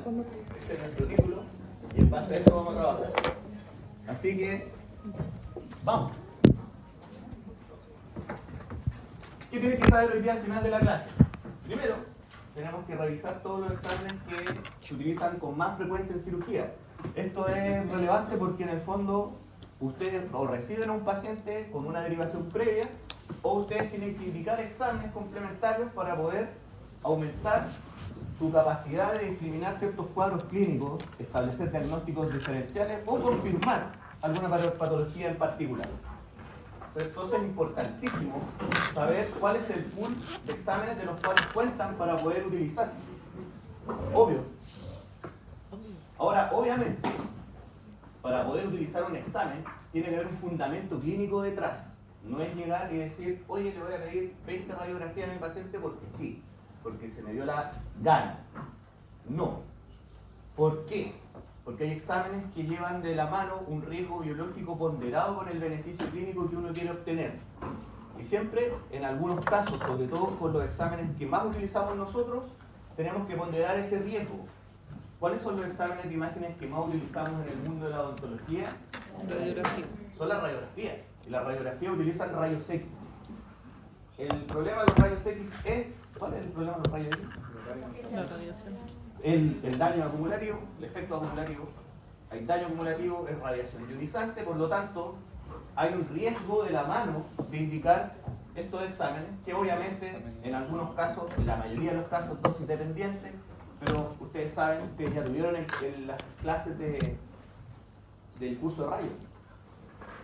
Oral. Este es nuestro título y en base a esto vamos a trabajar. Así que, vamos. ¿Qué tienes que saber hoy día al final de la clase? Primero, tenemos que revisar todos los exámenes que se utilizan con más frecuencia en cirugía. Esto es relevante porque en el fondo ustedes o reciben a un paciente con una derivación previa o ustedes tienen que indicar exámenes complementarios para poder aumentar su capacidad de discriminar ciertos cuadros clínicos, establecer diagnósticos diferenciales o confirmar alguna patología en particular. Entonces es importantísimo saber cuál es el pool de exámenes de los cuales cuentan para poder utilizar. Obvio. Ahora, obviamente, para poder utilizar un examen, tiene que haber un fundamento clínico detrás. No es llegar y decir, oye, le voy a pedir 20 radiografías a mi paciente porque sí, porque se me dio la gana. No. ¿Por qué? Porque hay exámenes que llevan de la mano un riesgo biológico ponderado con el beneficio clínico que uno quiere obtener. Y siempre, en algunos casos, sobre todo con los exámenes que más utilizamos nosotros, tenemos que ponderar ese riesgo. ¿Cuáles son los exámenes de imágenes que más utilizamos en el mundo de la odontología? Radiografía. Son las radiografías. Y las radiografías utilizan rayos X. El problema de los rayos X es... ¿Cuál es el problema de los rayos X? La radiación. El daño acumulativo, el efecto acumulativo. Hay daño acumulativo, es radiación ionizante, por lo tanto, hay un riesgo de la mano de indicar estos exámenes, que obviamente en algunos casos, en la mayoría de los casos, dosis dependientes, pero ustedes saben, ustedes ya tuvieron en las clases del curso de rayos.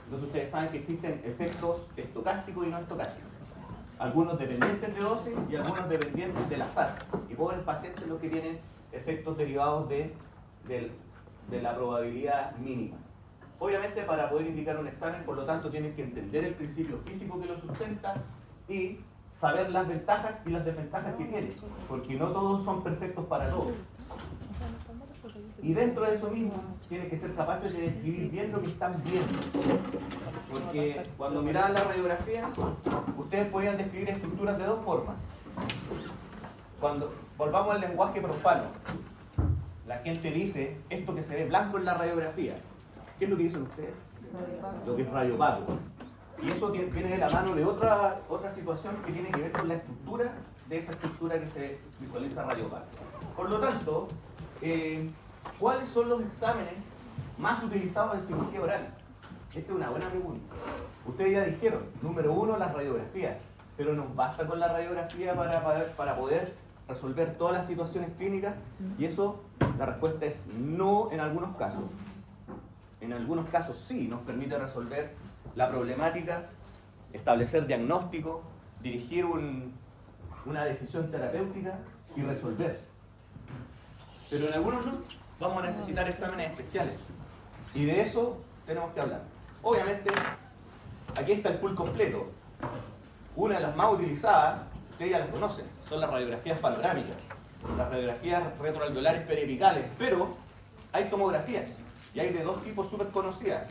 Entonces ustedes saben que existen efectos estocásticos y no estocásticos. Algunos dependientes de dosis y algunos dependientes del azar. Y pobres pacientes los que tienen efectos derivados de la probabilidad mínima. Obviamente para poder indicar un examen, por lo tanto, tienen que entender el principio físico que lo sustenta y saber las ventajas y las desventajas que tiene, porque no todos son perfectos para todos. Y dentro de eso mismo, tienen que ser capaces de describir bien lo que están viendo. Porque cuando miraban la radiografía, ustedes podían describir estructuras de dos formas. Cuando volvamos al lenguaje profano, la gente dice esto que se ve blanco en la radiografía. ¿Qué es lo que dicen ustedes? Lo que es radiopaco. Y eso viene de la mano de otra situación que tiene que ver con la estructura de esa estructura que se visualiza radiopaco. Por lo tanto, ¿cuáles son los exámenes más utilizados en cirugía oral? Esta es una buena pregunta. Ustedes ya dijeron, número uno, las radiografías. Pero ¿nos basta con la radiografía para poder resolver todas las situaciones clínicas? Y eso, la respuesta es no en algunos casos. En algunos casos sí nos permite resolver la problemática, establecer diagnóstico, dirigir una decisión terapéutica y resolver. Pero en algunos no, vamos a necesitar exámenes especiales. Y de eso tenemos que hablar. Obviamente, aquí está el pool completo. Una de las más utilizadas, ustedes ya las conocen, son las radiografías panorámicas, las radiografías retroalveolares periapicales, pero hay tomografías, y hay de dos tipos súper conocidas.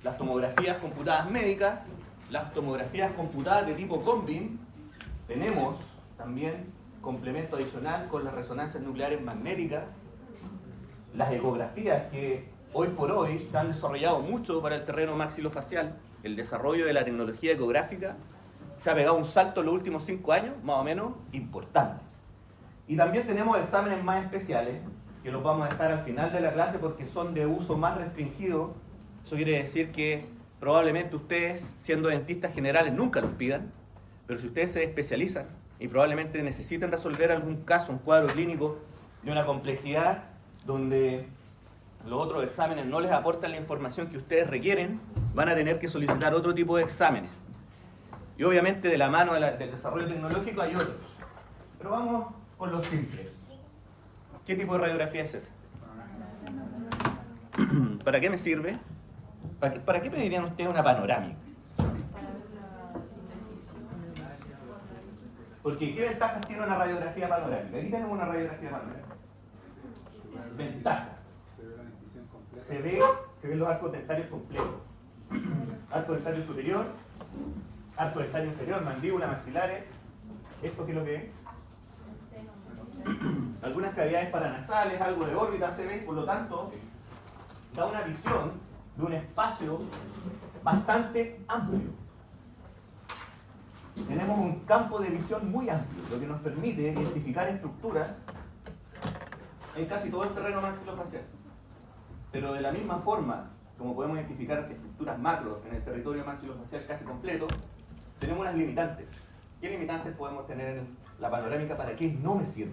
Las tomografías computadas médicas, las tomografías computadas de tipo COMBIM. Tenemos también complemento adicional con las resonancias nucleares magnéticas, las ecografías que hoy por hoy se han desarrollado mucho para el terreno maxilofacial. El desarrollo de la tecnología ecográfica se ha pegado un salto en los últimos 5 años, más o menos, importante. Y también tenemos exámenes más especiales, que los vamos a dejar al final de la clase porque son de uso más restringido. Eso quiere decir que probablemente ustedes, siendo dentistas generales, nunca los pidan, pero si ustedes se especializan y probablemente necesiten resolver algún caso, un cuadro clínico de una complejidad donde los otros exámenes no les aportan la información que ustedes requieren, van a tener que solicitar otro tipo de exámenes. Y obviamente de la mano del desarrollo tecnológico hay otros. Pero vamos con lo simple. ¿Qué tipo de radiografía es esa? ¿Para qué me sirve? ¿Para qué pedirían ustedes una panorámica? Porque ¿qué ventajas tiene una radiografía panorámica? Aquí tenemos una radiografía panorámica. Ventaja. Se ven los arcos dentarios completos. Arco dentario superior, arco dentario inferior, mandíbula, maxilares. ¿Esto qué es lo que es? algunas cavidades paranasales, algo de órbita se ve, por lo tanto, da una visión de un espacio bastante amplio. Tenemos un campo de visión muy amplio, lo que nos permite identificar estructuras en casi todo el terreno maxilofacial. Pero de la misma forma, como podemos identificar estructuras macro en el territorio maxilofacial casi completo, tenemos unas limitantes. ¿Qué limitantes podemos tener en la panorámica? ¿Para qué no me sirve?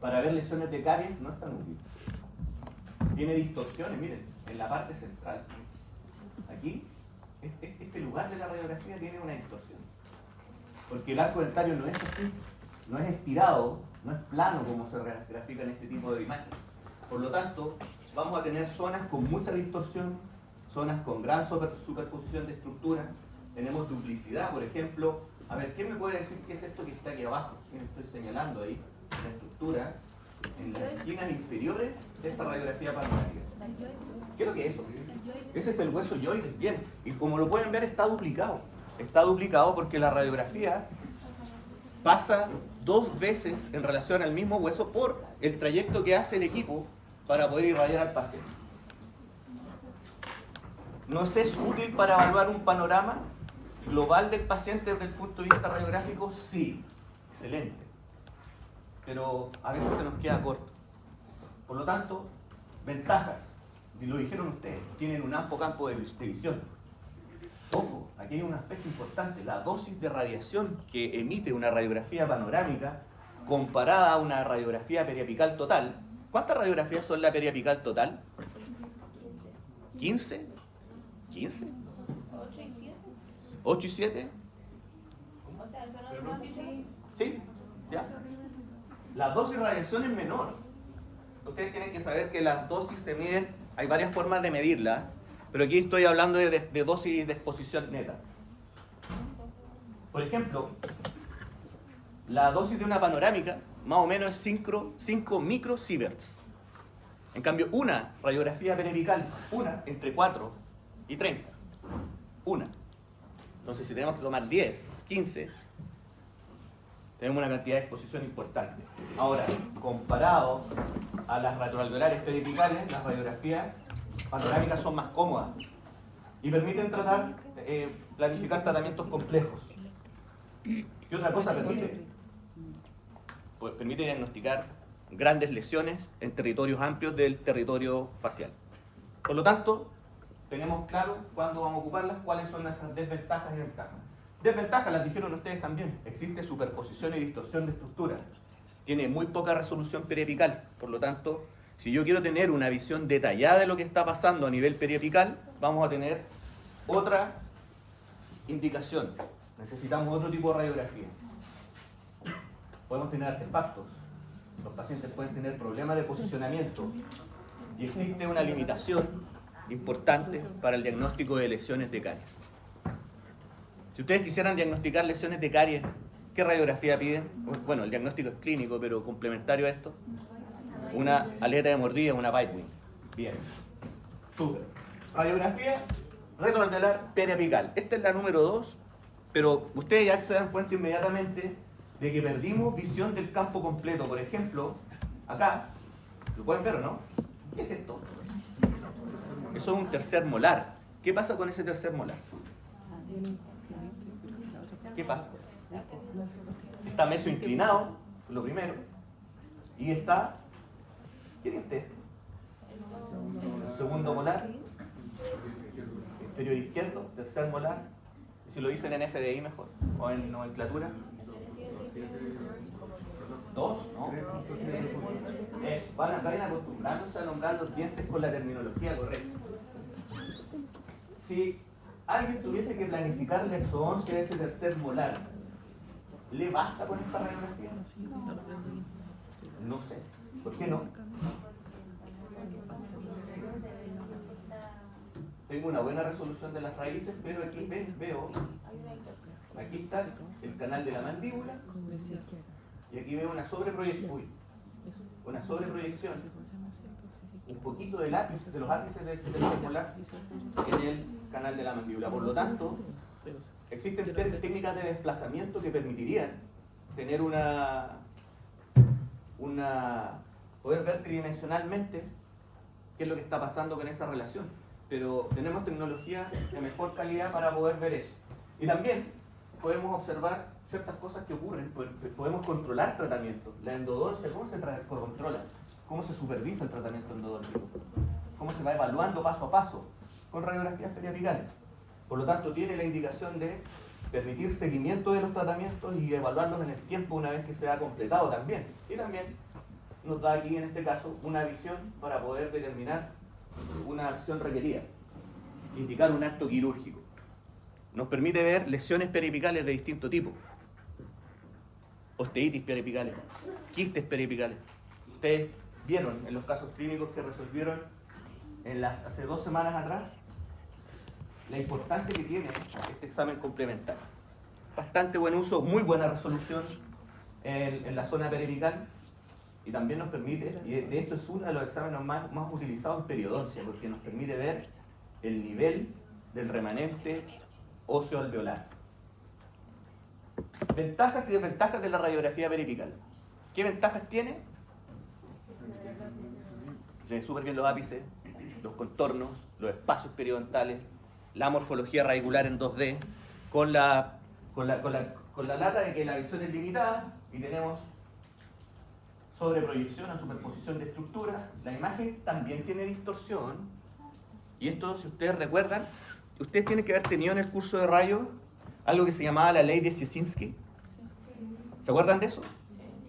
Para ver lesiones de caries no es tan útil. Tiene distorsiones, miren, en la parte central. Aquí, este lugar de la radiografía tiene una distorsión. Porque el arco dentario no es así, no es estirado, no es plano como se grafica en este tipo de imágenes. Por lo tanto, vamos a tener zonas con mucha distorsión, zonas con gran superposición de estructuras. Tenemos duplicidad, por ejemplo. A ver, ¿quién me puede decir qué es esto que está aquí abajo? ¿Sí? Estoy señalando ahí la estructura en las esquinas inferiores de esta radiografía panorámica. ¿Qué es lo que es eso? Ese es el hueso yoides, bien. Y como lo pueden ver, está duplicado. Está duplicado porque la radiografía pasa 2 veces en relación al mismo hueso por el trayecto que hace el equipo para poder irradiar al paciente. ¿Nos es útil para evaluar un panorama global del paciente desde el punto de vista radiográfico? Sí, excelente. Pero a veces se nos queda corto. Por lo tanto, ventajas, y lo dijeron ustedes, tienen un amplio campo de visión. Ojo, aquí hay un aspecto importante, la dosis de radiación que emite una radiografía panorámica comparada a una radiografía periapical total. ¿Cuántas radiografías son la periapical total? 15. ¿15? 8 y 7. ¿Sí? ¿Ya? La dosis de radiación es menor. Ustedes tienen que saber que las dosis se miden, hay varias formas de medirla, pero aquí estoy hablando de dosis de exposición neta. Por ejemplo, la dosis de una panorámica más o menos es 5 microsieverts. En cambio, una radiografía periapical, una entre 4 y 30. Una. Entonces, si tenemos que tomar 10, 15, tenemos una cantidad de exposición importante. Ahora, comparado a las retroalveolares periapicales, las radiografías panorámicas son más cómodas y permiten planificar tratamientos complejos. ¿Qué otra cosa permite? Pues permite diagnosticar grandes lesiones en territorios amplios del territorio facial. Por lo tanto, tenemos claro cuándo vamos a ocuparlas, cuáles son esas desventajas y ventajas. Desventajas las dijeron ustedes también. Existe superposición y distorsión de estructuras. Tiene muy poca resolución periapical. Por lo tanto, si yo quiero tener una visión detallada de lo que está pasando a nivel periapical, vamos a tener otra indicación. Necesitamos otro tipo de radiografía. Podemos tener artefactos. Los pacientes pueden tener problemas de posicionamiento. Y existe una limitación importante para el diagnóstico de lesiones de caries. Si ustedes quisieran diagnosticar lesiones de caries, ¿qué radiografía piden? Bueno, el diagnóstico es clínico, pero complementario a esto, una aleta de mordida, una bite wing. Bien. Súper. Radiografía retroalveolar periapical. Esta es la número 2, pero ustedes ya se dan cuenta inmediatamente de que perdimos visión del campo completo. Por ejemplo, acá, ¿lo pueden ver o no? ¿Qué es esto? Eso es un tercer molar. ¿Qué pasa con ese tercer molar? ¿Qué pasa? Está meso inclinado, lo primero, y está, ¿qué diente es? El segundo molar, inferior izquierdo, tercer molar, si lo dicen en FDI mejor, o en nomenclatura. 2, ¿no? Vayan acostumbrándose a nombrar los dientes con la terminología correcta. Si alguien tuviese que planificar la exodoncia de ese tercer molar, ¿le basta con esta radiografía? No sé. ¿Por qué no? Tengo una buena resolución de las raíces, pero aquí veo, aquí está el canal de la mandíbula, y aquí veo una sobreproyección, un poquito del ápice, de los ápices del molar en el canal de la mandíbula. Por lo tanto, Existen técnicas de desplazamiento que permitirían tener poder ver tridimensionalmente qué es lo que está pasando con esa relación. Pero tenemos tecnología de mejor calidad para poder ver eso. Y también podemos observar ciertas cosas que ocurren, podemos controlar tratamientos. La endodoncia, ¿cómo se controla? ¿Cómo se supervisa el tratamiento endodóntico? ¿Cómo se va evaluando paso a paso? Con radiografías periapicales. Por lo tanto, tiene la indicación de permitir seguimiento de los tratamientos y evaluarlos en el tiempo una vez que se ha completado también. Y también nos da aquí, en este caso, una visión para poder determinar una acción requerida, indicar un acto quirúrgico. Nos permite ver lesiones periapicales de distinto tipo, osteitis periapicales, quistes periapicales. Ustedes vieron en los casos clínicos que resolvieron hace 2 semanas atrás la importancia que tiene este examen complementario. Bastante buen uso, muy buena resolución en la zona periapical. Y también nos permite, y de hecho es uno de los exámenes más utilizados en periodoncia, porque nos permite ver el nivel del remanente óseo alveolar. Ventajas y desventajas de la radiografía periapical. ¿Qué ventajas tiene? Se ven súper bien los ápices, los contornos, los espacios periodontales, la morfología radicular en 2D, con la lata de que la visión es limitada y tenemos sobreproyección a superposición de estructuras. La imagen también tiene distorsión. Y esto, si ustedes recuerdan, ustedes tienen que haber tenido en el curso de rayos algo que se llamaba la ley de Siesinski. ¿Se acuerdan de eso?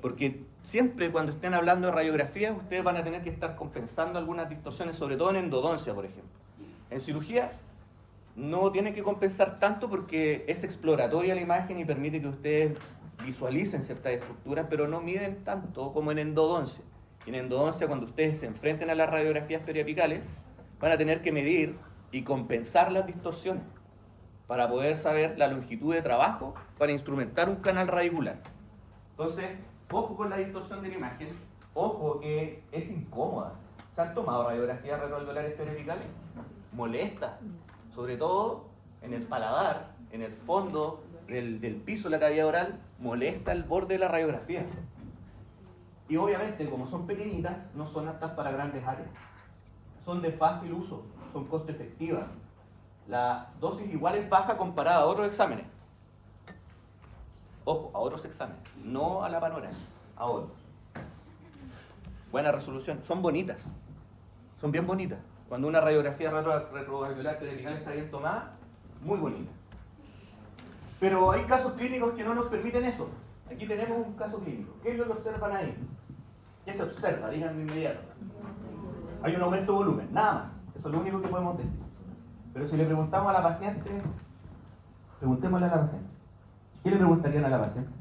Porque siempre cuando estén hablando de radiografía, ustedes van a tener que estar compensando algunas distorsiones, sobre todo en endodoncia, por ejemplo. En cirugía no tienen que compensar tanto porque es exploratoria la imagen y permite que ustedes visualicen ciertas estructuras, pero no miden tanto como en endodoncia. Y en endodoncia, cuando ustedes se enfrenten a las radiografías periapicales, van a tener que medir y compensar las distorsiones para poder saber la longitud de trabajo para instrumentar un canal radicular. Entonces, ojo con la distorsión de la imagen, ojo que es incómoda. ¿Se han tomado radiografías retroalveolares periapicales? Molesta, sobre todo en el paladar, en el fondo del piso de la cavidad oral, molesta el borde de la radiografía. Y obviamente, como son pequeñitas, no son aptas para grandes áreas. Son de fácil uso, son costo efectivas. La dosis igual es baja comparada a otros exámenes. Ojo, a otros exámenes, no a la panorámica, a otros. Buena resolución, son bonitas, son bien bonitas. Cuando una radiografía retroalveolar periapical está bien tomada, muy bonita. Pero hay casos clínicos que no nos permiten eso. Aquí tenemos un caso clínico. ¿Qué es lo que observan ahí? ¿Qué se observa? Díganme inmediato. Hay un aumento de volumen, nada más. Eso es lo único que podemos decir. Pero si le preguntamos a la paciente, preguntémosle a la paciente. ¿Qué le preguntarían a la paciente?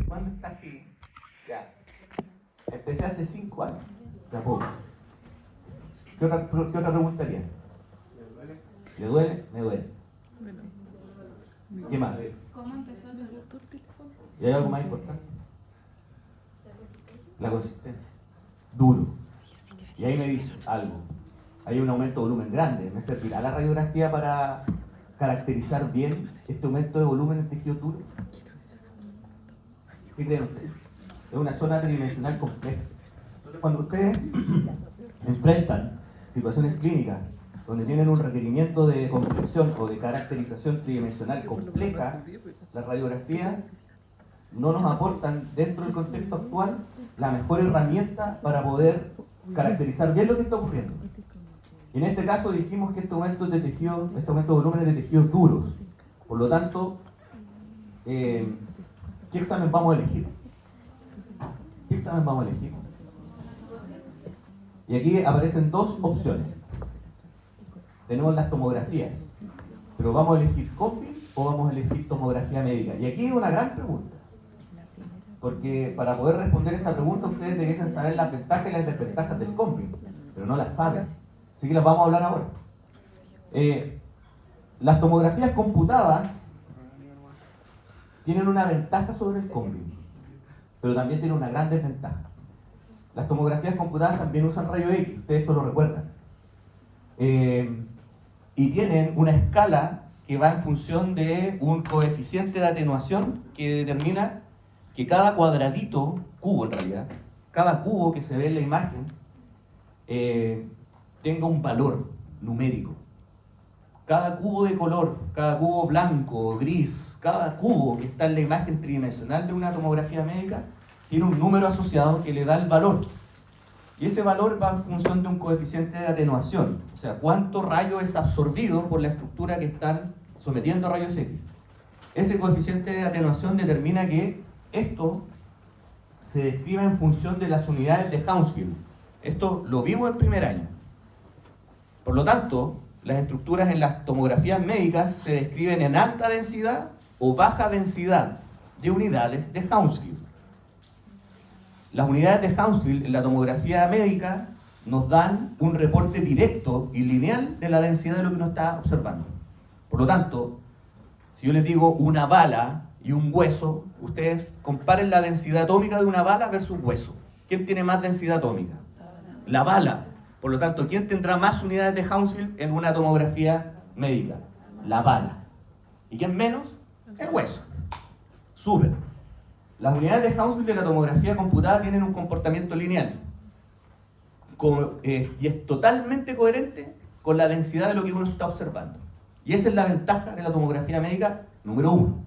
¿Cuándo está así? Ya. Empecé hace 5 años. De a poco. ¿Qué otra preguntaría? ¿Le duele? Me duele. ¿Qué más? ¿Cómo empezó el dolor? ¿Y hay algo más importante? La consistencia. Duro. Y ahí me dice algo. Hay un aumento de volumen grande. ¿Me servirá la radiografía para caracterizar bien este aumento de volumen en tejido duro? ¿Qué creen ustedes? Es una zona tridimensional compleja. Entonces, cuando ustedes enfrentan situaciones clínicas donde tienen un requerimiento de comprensión o de caracterización tridimensional compleja, las radiografías no nos aportan, dentro del contexto actual, la mejor herramienta para poder caracterizar bien lo que está ocurriendo. Y en este caso dijimos que este aumento de volúmenes de tejidos duros. Por lo tanto, ¿qué examen vamos a elegir? ¿Qué examen vamos a elegir? Y aquí aparecen 2 opciones. Tenemos las tomografías, pero ¿vamos a elegir combi o vamos a elegir tomografía médica? Y aquí hay una gran pregunta, porque para poder responder esa pregunta ustedes debiesen saber las ventajas y las desventajas del combi, pero no las saben, así que las vamos a hablar ahora. Las tomografías computadas tienen una ventaja sobre el combi, pero también tienen una gran desventaja. Las tomografías computadas también usan rayo X, ustedes esto lo recuerdan. y tienen una escala que va en función de un coeficiente de atenuación que determina que cada cuadradito, cubo en realidad, cada cubo que se ve en la imagen, tenga un valor numérico. Cada cubo de color, cada cubo blanco, gris, cada cubo que está en la imagen tridimensional de una tomografía médica tiene un número asociado que le da el valor. Y ese valor va en función de un coeficiente de atenuación, o sea, cuánto rayo es absorbido por la estructura que están sometiendo a rayos X. Ese coeficiente de atenuación determina que esto se describe en función de las unidades de Hounsfield. Esto lo vimos en primer año. Por lo tanto, las estructuras en las tomografías médicas se describen en alta densidad o baja densidad de unidades de Hounsfield. Las unidades de Hounsfield en la tomografía médica nos dan un reporte directo y lineal de la densidad de lo que uno está observando. Por lo tanto, si yo les digo una bala y un hueso, ustedes comparen la densidad atómica de una bala versus hueso. ¿Quién tiene más densidad atómica? La bala. Por lo tanto, ¿quién tendrá más unidades de Hounsfield en una tomografía médica? La bala. ¿Y quién menos? El hueso. Súper. Las unidades de Hounsfield de la tomografía computada tienen un comportamiento lineal y es totalmente coherente con la densidad de lo que uno está observando. Y esa es la ventaja de la tomografía médica número 1.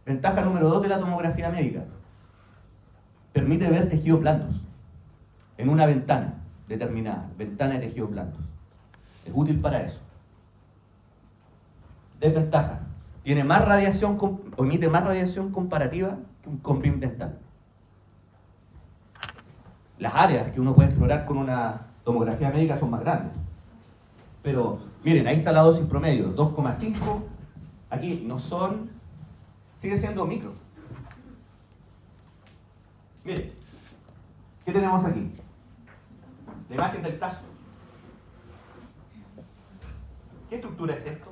Ventaja número 2 de la tomografía médica. Permite ver tejidos blandos en una ventana determinada, ventana de tejidos blandos. Es útil para eso. Desventaja. Tiene más radiación, emite más radiación comparativa que un COMBIM dental. Las áreas que uno puede explorar con una tomografía médica son más grandes. Pero, miren, ahí está la dosis promedio, 2,5. Aquí no son, sigue siendo micro. Miren, ¿qué tenemos aquí? La imagen del caso. ¿Qué estructura es esto?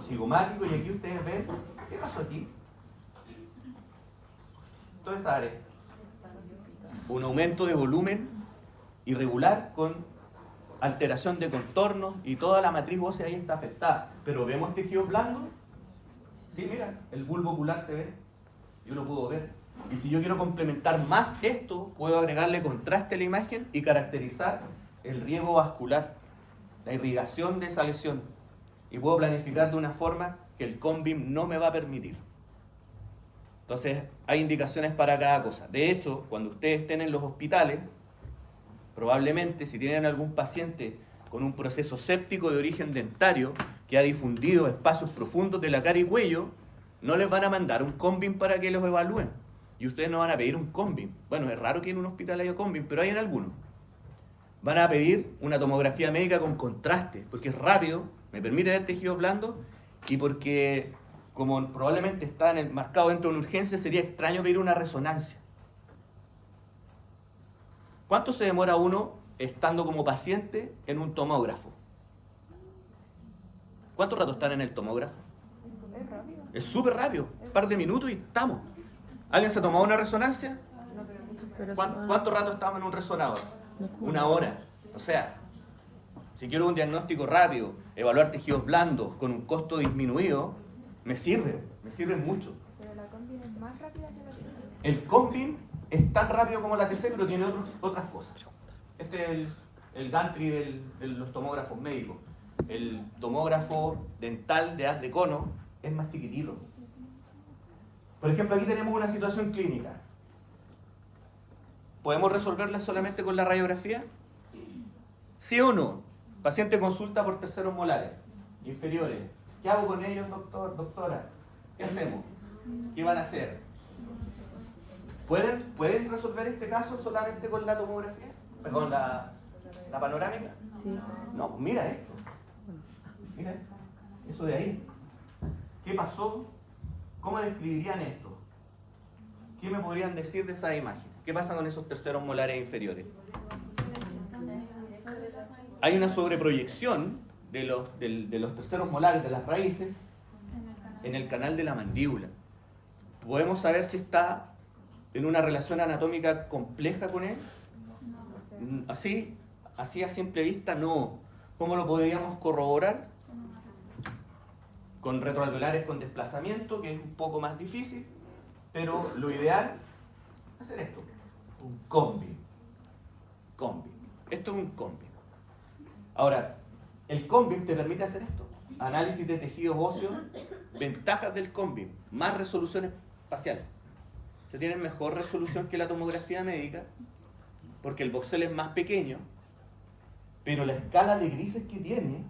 Cigomático, y aquí ustedes ven, ¿qué pasó aquí? Toda esa área. Un aumento de volumen irregular con alteración de contornos y toda la matriz ósea ahí está afectada. Pero vemos tejidos blandos. Sí, mira, el bulbo ocular se ve. Yo lo puedo ver. Y si yo quiero complementar más esto, puedo agregarle contraste a la imagen y caracterizar el riego vascular, la irrigación de esa lesión. Y puedo planificar de una forma que el COMBIM no me va a permitir. Entonces, hay indicaciones para cada cosa. De hecho, cuando ustedes estén en los hospitales, probablemente si tienen algún paciente con un proceso séptico de origen dentario que ha difundido espacios profundos de la cara y cuello, no les van a mandar un COMBIM para que los evalúen. Y ustedes no van a pedir un COMBIM. Bueno, es raro que en un hospital haya COMBIM, pero hay en algunos. Van a pedir una tomografía médica con contraste, porque es rápido, me permite ver tejidos blandos, y porque, como probablemente está marcado dentro de una urgencia, sería extraño pedir una resonancia. ¿Cuánto se demora uno estando como paciente en un tomógrafo? ¿Cuánto rato están en el tomógrafo? Es rápido. Es súper rápido, un par de minutos y estamos. ¿Alguien se ha tomado una resonancia? Pero ¿Cuánto rato estamos en un resonador? 1 hora. O sea, si quiero un diagnóstico rápido, evaluar tejidos blandos con un costo disminuido, me sirve mucho. Pero la COMBIM es más rápida que la TC. El COMBIM es tan rápido como la TC, pero tiene otras cosas. Este es el gantry de los tomógrafos médicos. El tomógrafo dental de haz de cono es más chiquitito. Por ejemplo, aquí tenemos una situación clínica. ¿Podemos resolverla solamente con la radiografía? ¿Sí o no? Paciente consulta por terceros molares inferiores. ¿Qué hago con ellos, doctor, doctora? ¿Qué hacemos? ¿Qué van a hacer? ¿Pueden resolver este caso solamente con la tomografía? Perdón, la panorámica. sí. No, mira esto. Mira, eso de ahí. ¿Qué pasó? ¿Cómo describirían esto? ¿Qué me podrían decir de esa imagen? ¿Qué pasa con esos terceros molares inferiores? Hay una sobreproyección de los terceros molares, de las raíces, en el canal de la mandíbula. ¿Podemos saber si está en una relación anatómica compleja con él? Así a simple vista no. ¿Cómo lo podríamos corroborar? Con retroalveolares con desplazamiento, que es un poco más difícil, pero lo ideal es hacer esto, un combi. Esto es un combi. Ahora, el combi te permite hacer esto, análisis de tejidos óseos, ventajas del combi, más resolución espacial. Se tiene mejor resolución que la tomografía médica, porque el voxel es más pequeño, pero la escala de grises que tiene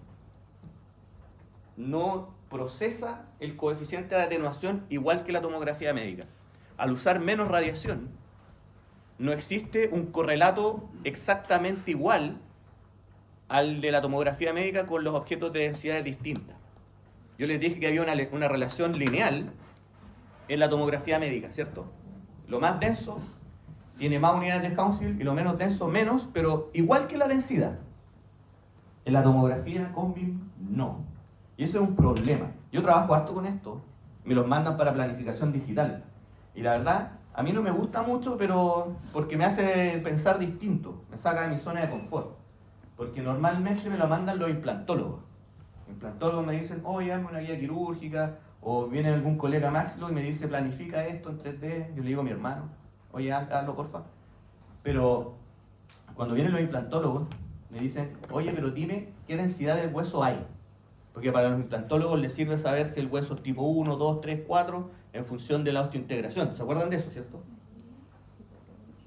no procesa el coeficiente de atenuación igual que la tomografía médica. Al usar menos radiación, no existe un correlato exactamente igual al de la tomografía médica con los objetos de densidades distintas. Yo les dije que había una relación lineal en la tomografía médica, ¿cierto? Lo más denso tiene más unidades de Hounsfield y lo menos denso menos, pero igual que la densidad. En la tomografía combi no. Y eso es un problema. Yo trabajo harto con esto, me los mandan para planificación digital. Y la verdad, a mí no me gusta mucho, pero porque me hace pensar distinto, me saca de mi zona de confort. Porque normalmente me lo mandan los implantólogos. Los implantólogos me dicen, oye, hazme una guía quirúrgica, o viene algún colega Maxlo y me dice, planifica esto en 3D. Yo le digo a mi hermano, oye, hazlo porfa. Pero cuando vienen los implantólogos, me dicen, oye, pero dime qué densidad del hueso hay. Porque para los implantólogos les sirve saber si el hueso es tipo 1, 2, 3, 4, en función de la osteointegración. ¿Se acuerdan de eso, cierto?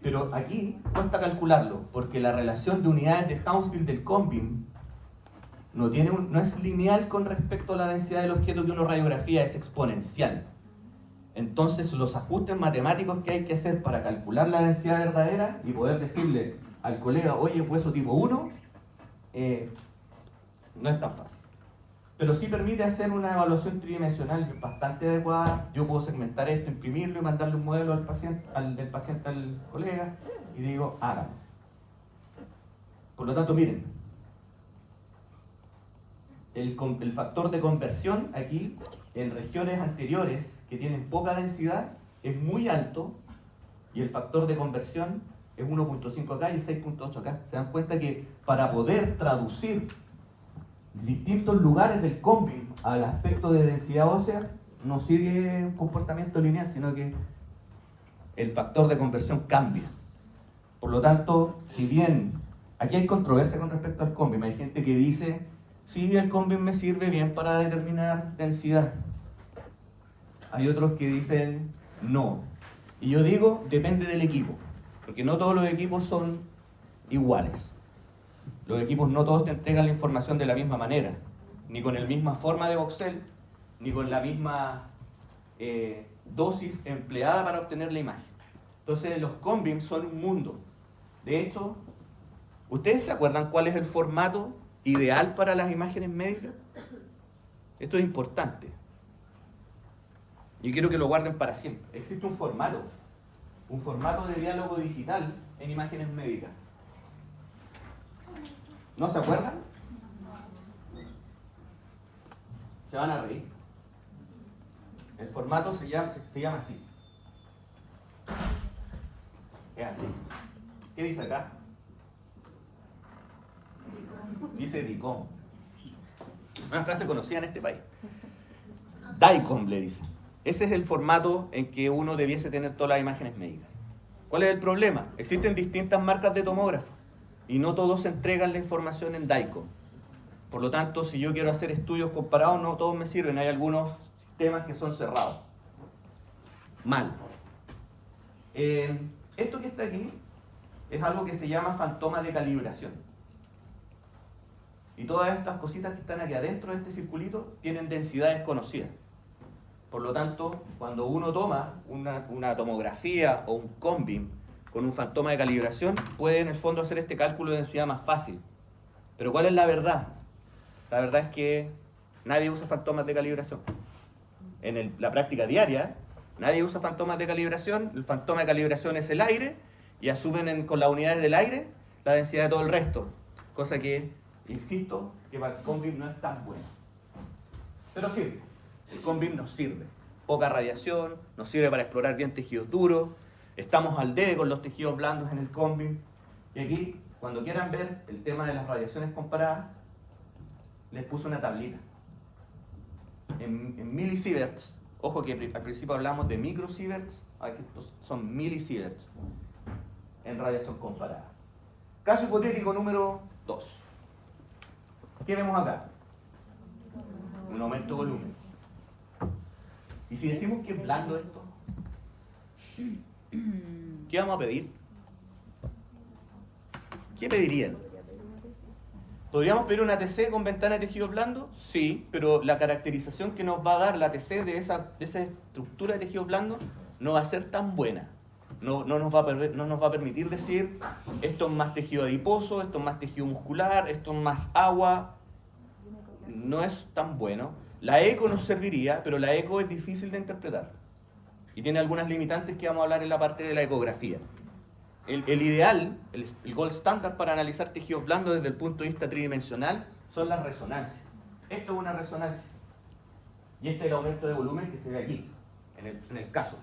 Pero aquí cuesta calcularlo, porque la relación de unidades de Hounsfield del combi no es lineal con respecto a la densidad del objeto que uno radiografía, es exponencial. Entonces los ajustes matemáticos que hay que hacer para calcular la densidad verdadera y poder decirle al colega, oye, hueso tipo 1, no es tan fácil. Pero sí permite hacer una evaluación tridimensional bastante adecuada. Yo puedo segmentar esto, imprimirlo y mandarle un modelo del paciente al colega y digo, hágalo. Por lo tanto, miren, el factor de conversión aquí en regiones anteriores que tienen poca densidad es muy alto y el factor de conversión es 1.5 acá y 6.8 acá. Se dan cuenta que para poder traducir distintos lugares del combi al aspecto de densidad ósea no sigue un comportamiento lineal, sino que el factor de conversión cambia. Por lo tanto, si bien aquí hay controversia con respecto al combi, hay gente que dice, sí, el combi me sirve bien para determinar densidad. Hay otros que dicen no. Y yo digo, depende del equipo, porque no todos los equipos son iguales. Los equipos no todos te entregan la información de la misma manera, ni con la misma forma de voxel, ni con la misma dosis empleada para obtener la imagen. Entonces los combis son un mundo. De hecho, ¿ustedes se acuerdan cuál es el formato ideal para las imágenes médicas? Esto es importante. Yo quiero que lo guarden para siempre. Existe un formato de diálogo digital en imágenes médicas. ¿No se acuerdan? Se van a reír. El formato se llama así. Es así. ¿Qué dice acá? Dice DICOM. Una frase conocida en este país. DICOM le dicen. Ese es el formato en que uno debiese tener todas las imágenes médicas. ¿Cuál es el problema? Existen distintas marcas de tomógrafos y no todos entregan la información en DICOM. Por lo tanto, si yo quiero hacer estudios comparados, no todos me sirven. Hay algunos sistemas que son cerrados. Mal. Esto que está aquí es algo que se llama fantoma de calibración. Y todas estas cositas que están aquí adentro de este circulito tienen densidades conocidas. Por lo tanto, cuando uno toma una tomografía o un combi con un fantoma de calibración, puede en el fondo hacer este cálculo de densidad más fácil. Pero ¿cuál es la verdad? La verdad es que nadie usa fantomas de calibración. En la práctica diaria, nadie usa fantomas de calibración. El fantoma de calibración es el aire y asumen con las unidades del aire la densidad de todo el resto. Cosa que, insisto, que para el combi no es tan bueno. Pero sirve. El combi nos sirve. Poca radiación, nos sirve para explorar bien tejidos duros. Estamos al debe con los tejidos blandos en el combi. Y aquí, cuando quieran ver el tema de las radiaciones comparadas, les puse una tablita. En milisieverts, ojo que al principio hablamos de microsieverts, aquí estos son milisieverts en radiación comparada. Caso hipotético número 2. ¿Qué vemos acá? Un aumento de volumen. ¿Y si decimos que es blando esto? ¿Qué vamos a pedir? ¿Qué pedirían? ¿Podríamos pedir una TC con ventana de tejido blando? Sí, pero la caracterización que nos va a dar la TC de esa estructura de tejido blando no va a ser tan buena. No nos va a permitir decir esto es más tejido adiposo, esto es más tejido muscular, esto es más agua. No es tan bueno. La eco nos serviría, pero la eco es difícil de interpretar. Y tiene algunas limitantes que vamos a hablar en la parte de la ecografía. El ideal, el gold standard para analizar tejidos blandos desde el punto de vista tridimensional son las resonancias. Esto es una resonancia. Y este es el aumento de volumen que se ve aquí, en el caso.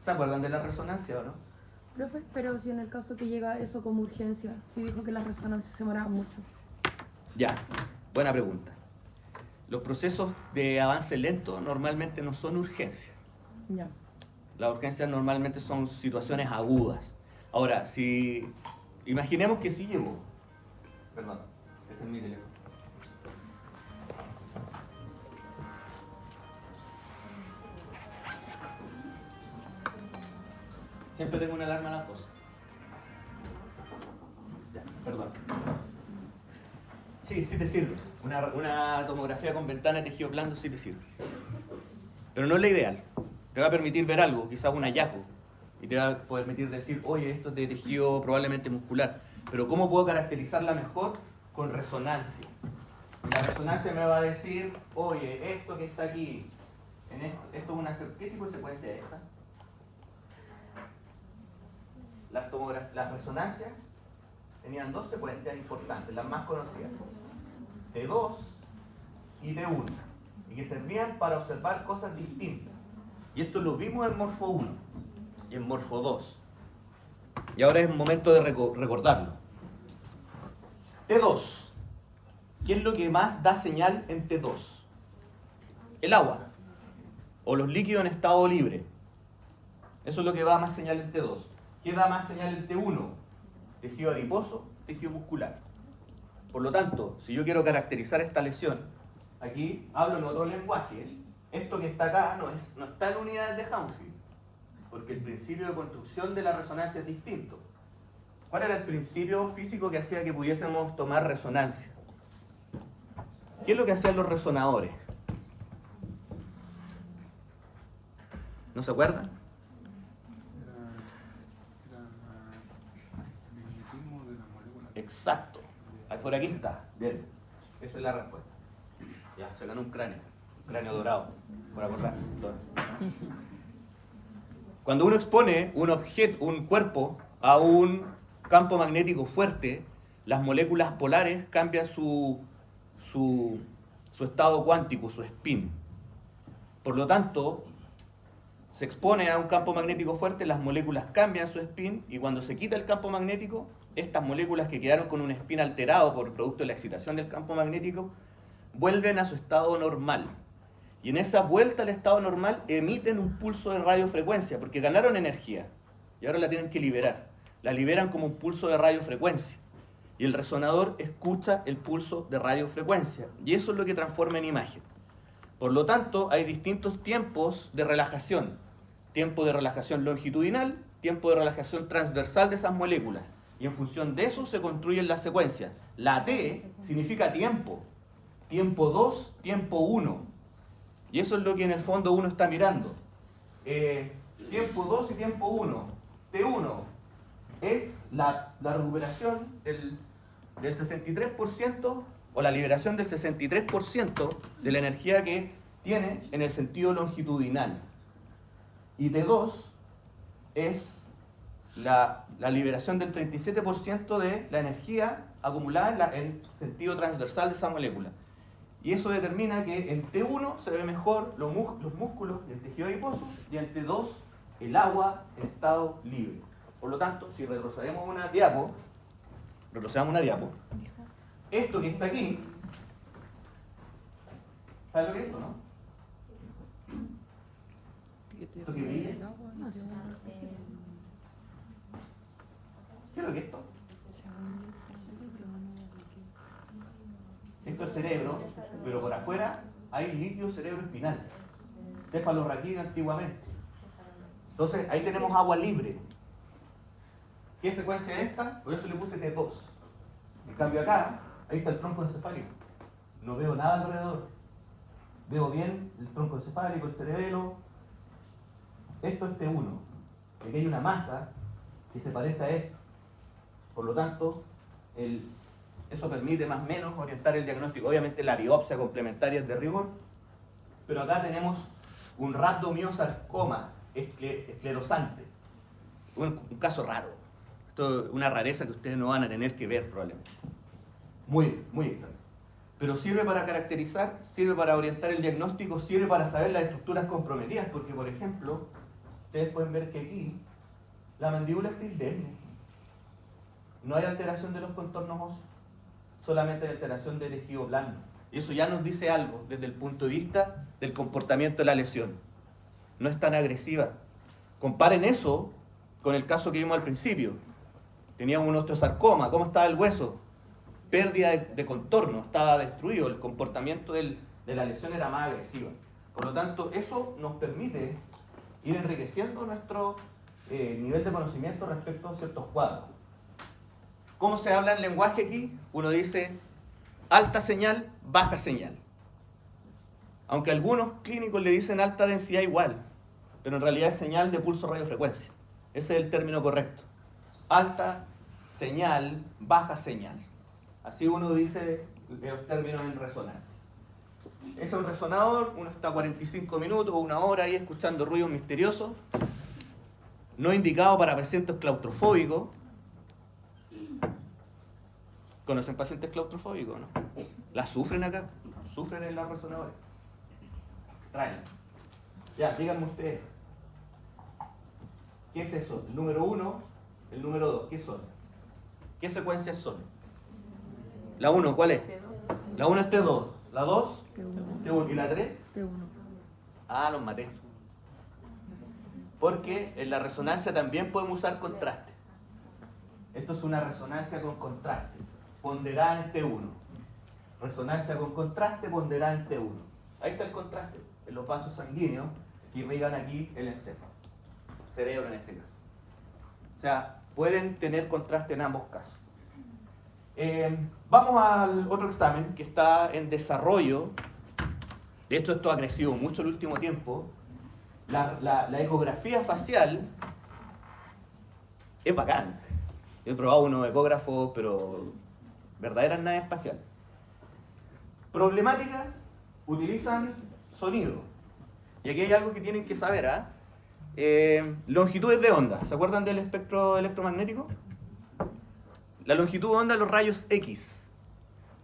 ¿Se acuerdan de la resonancia o no? Profe, pero si en el caso que llega eso como urgencia, si dijo que las resonancias se demoraban mucho. Ya, buena pregunta. Los procesos de avance lento normalmente no son urgencias. Ya. Las urgencias normalmente son situaciones agudas. Ahora, si imaginemos que sí llegó. Perdón, ese es mi teléfono. Siempre tengo una alarma a las 12. Ya, perdón. Sí, sí te sirve. Una tomografía con ventana de tejido blando sí te sirve. Pero no es la ideal. Te va a permitir ver algo, quizás un hallazgo. Y te va a permitir decir, oye, esto es de tejido probablemente muscular. Pero ¿cómo puedo caracterizarla mejor? Con resonancia. Y la resonancia me va a decir, oye, esto que está aquí, esto es una, ¿qué tipo de secuencia es esta? Las resonancias tenían dos secuencias importantes, las más conocidas. T2 y T1. Y que servían para observar cosas distintas. Y esto lo vimos en Morfo 1 y en Morfo 2. Y ahora es momento de recordarlo. T2. ¿Qué es lo que más da señal en T2? El agua. O los líquidos en estado libre. Eso es lo que da más señal en T2. ¿Qué da más señal en T1? Tejido adiposo, tejido muscular. Por lo tanto, si yo quiero caracterizar esta lesión, aquí hablo en otro lenguaje. Esto que está acá no está en unidades de Hounsfield, porque el principio de construcción de la resonancia es distinto. ¿Cuál era el principio físico que hacía que pudiésemos tomar resonancia? ¿Qué es lo que hacían los resonadores? ¿No se acuerdan? Exacto. Por aquí está. Bien. Esa es la respuesta. Ya, se ganó un cráneo dorado, por acordar. Cuando uno expone un cuerpo a un campo magnético fuerte, las moléculas polares cambian su estado cuántico, su spin. Por lo tanto, se expone a un campo magnético fuerte, las moléculas cambian su spin y cuando se quita el campo magnético, estas moléculas que quedaron con un spin alterado por producto de la excitación del campo magnético, vuelven a su estado normal. Y en esa vuelta al estado normal emiten un pulso de radiofrecuencia, porque ganaron energía y ahora la tienen que liberar. La liberan como un pulso de radiofrecuencia. Y el resonador escucha el pulso de radiofrecuencia. Y eso es lo que transforma en imagen. Por lo tanto, hay distintos tiempos de relajación. Tiempo de relajación longitudinal, tiempo de relajación transversal de esas moléculas. Y en función de eso se construyen las secuencias. La T significa tiempo. Tiempo 2, tiempo 1. Y eso es lo que en el fondo uno está mirando. Tiempo 2 y tiempo 1. T1 es la recuperación del 63% o la liberación del 63% de la energía que tiene en el sentido longitudinal. Y T2 es la liberación del 37% de la energía acumulada en sentido transversal de esa molécula. Y eso determina que en T1 se ve mejor los músculos y el tejido adiposo, y en T2 el agua en estado libre. Por lo tanto, si retrocedemos una diapo, retrocedamos una diapo. Esto que está aquí, ¿sabes lo que es esto, no? ¿Esto que brilla? ¿Qué es lo que es esto? Esto es cerebro, pero por afuera hay litio cerebroespinal, cefalorraquídeo antiguamente. Entonces ahí tenemos agua libre. ¿Qué secuencia es esta? Por eso le puse T2. En cambio acá, ahí está el tronco encefálico. No veo nada alrededor. Veo bien el tronco encefálico, el cerebelo. Esto es T1. Aquí hay una masa que se parece a esto. Por lo tanto, eso permite más o menos orientar el diagnóstico. Obviamente la biopsia complementaria es de rigor, pero acá tenemos un rhabdomiosarcoma esclerosante. Un caso raro. Esto es una rareza que ustedes no van a tener que ver probablemente. Muy, muy extraño. Pero sirve para caracterizar, sirve para orientar el diagnóstico, sirve para saber las estructuras comprometidas, porque por ejemplo, ustedes pueden ver que aquí la mandíbula es indemne. No hay alteración de los contornos óseos, solamente hay alteración del tejido blando. Y eso ya nos dice algo desde el punto de vista del comportamiento de la lesión. No es tan agresiva. Comparen eso con el caso que vimos al principio. Teníamos un osteosarcoma, ¿cómo estaba el hueso? Pérdida de contorno, estaba destruido, el comportamiento de la lesión era más agresiva. Por lo tanto, eso nos permite ir enriqueciendo nuestro nivel de conocimiento respecto a ciertos cuadros. ¿Cómo se habla en lenguaje aquí? Uno dice alta señal, baja señal. Aunque algunos clínicos le dicen alta densidad igual, pero en realidad es señal de pulso radiofrecuencia. Ese es el término correcto. Alta señal, baja señal. Así uno dice los términos en resonancia. Es un resonador, uno está 45 minutos o una hora ahí escuchando ruidos misteriosos, no indicado para pacientes claustrofóbicos. ¿Conocen pacientes claustrofóbicos, no? ¿Las sufren acá? ¿Sufren en los resonadores? Extraño. Ya, díganme ustedes. ¿Qué es eso? El número 1, el número 2, ¿qué son? ¿Qué secuencias son? La 1, ¿cuál es? La 1 es T2. La 2, T1. ¿Y la 3? T1. Ah, los maté. Porque en la resonancia también podemos usar contraste. Esto es una resonancia con contraste, ponderada en T1. Resonancia con contraste, ponderada en T1. Ahí está el contraste, en los vasos sanguíneos que irrigan aquí el encéfalo, cerebro en este caso. O sea, pueden tener contraste en ambos casos. Vamos al otro examen que está en desarrollo. De hecho, esto ha crecido mucho el último tiempo. La ecografía facial es bacán. He probado unos ecógrafos, pero verdaderas naves espaciales. Problemática, utilizan sonido. Y aquí hay algo que tienen que saber, ¿ah? Longitudes de onda. ¿Se acuerdan del espectro electromagnético? La longitud de onda de los rayos X,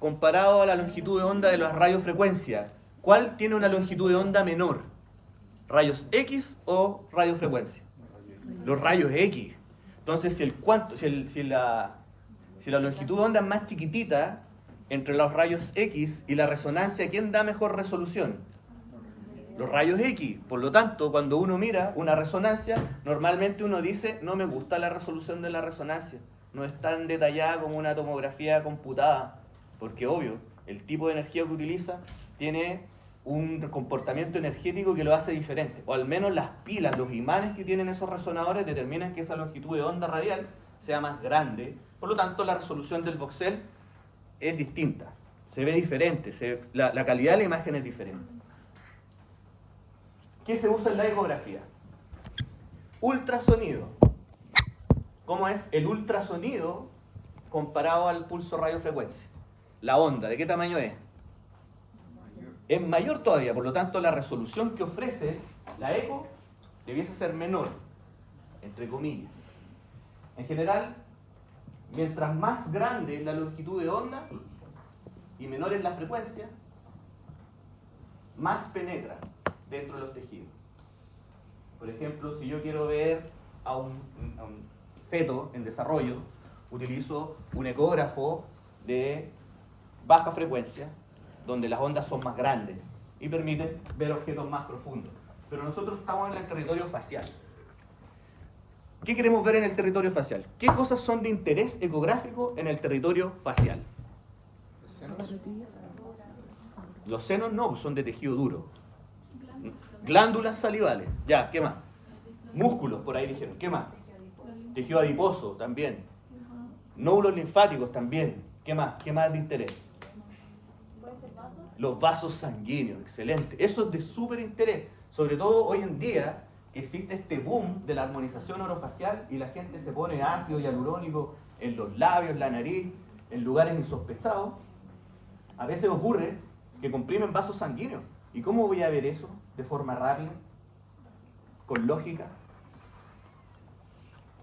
comparado a la longitud de onda de las radiofrecuencias, ¿cuál tiene una longitud de onda menor? ¿Rayos X o radiofrecuencia? Los rayos X. Entonces, si la longitud de onda es más chiquitita entre los rayos X y la resonancia, ¿quién da mejor resolución? Los rayos X. Por lo tanto, cuando uno mira una resonancia, normalmente uno dice, no me gusta la resolución de la resonancia. No es tan detallada como una tomografía computada, porque obvio, el tipo de energía que utiliza tiene un comportamiento energético que lo hace diferente, o al menos las pilas, los imanes que tienen esos resonadores determinan que esa longitud de onda radial sea más grande, por lo tanto la resolución del voxel es distinta, se ve diferente, la calidad de la imagen es diferente. ¿Qué se usa en la ecografía? Ultrasonido. ¿Cómo es el ultrasonido comparado al pulso radiofrecuencia? La onda, ¿de qué tamaño es? Es mayor todavía, por lo tanto la resolución que ofrece la eco debiese ser menor, entre comillas. En general, mientras más grande es la longitud de onda y menor es la frecuencia, más penetra dentro de los tejidos. Por ejemplo, si yo quiero ver a un feto en desarrollo, utilizo un ecógrafo de baja frecuencia, donde las ondas son más grandes y permiten ver objetos más profundos. Pero nosotros estamos en el territorio facial. ¿Qué queremos ver en el territorio facial? ¿Qué cosas son de interés ecográfico en el territorio facial? Los senos no, pues son de tejido duro. Glándulas salivales, ya, ¿qué más? Músculos, por ahí dijeron, ¿qué más? Tejido adiposo, también. Nódulos linfáticos, también. ¿Qué más? ¿Qué más de interés? ¿Pueden ser vasos? Los vasos sanguíneos, excelente. Eso es de súper interés, sobre todo hoy en día que existe este boom de la armonización orofacial y la gente se pone ácido hialurónico en los labios, en la nariz, en lugares insospechados. A veces ocurre que comprimen vasos sanguíneos. ¿Y cómo voy a ver eso de forma rápida? ¿Con lógica?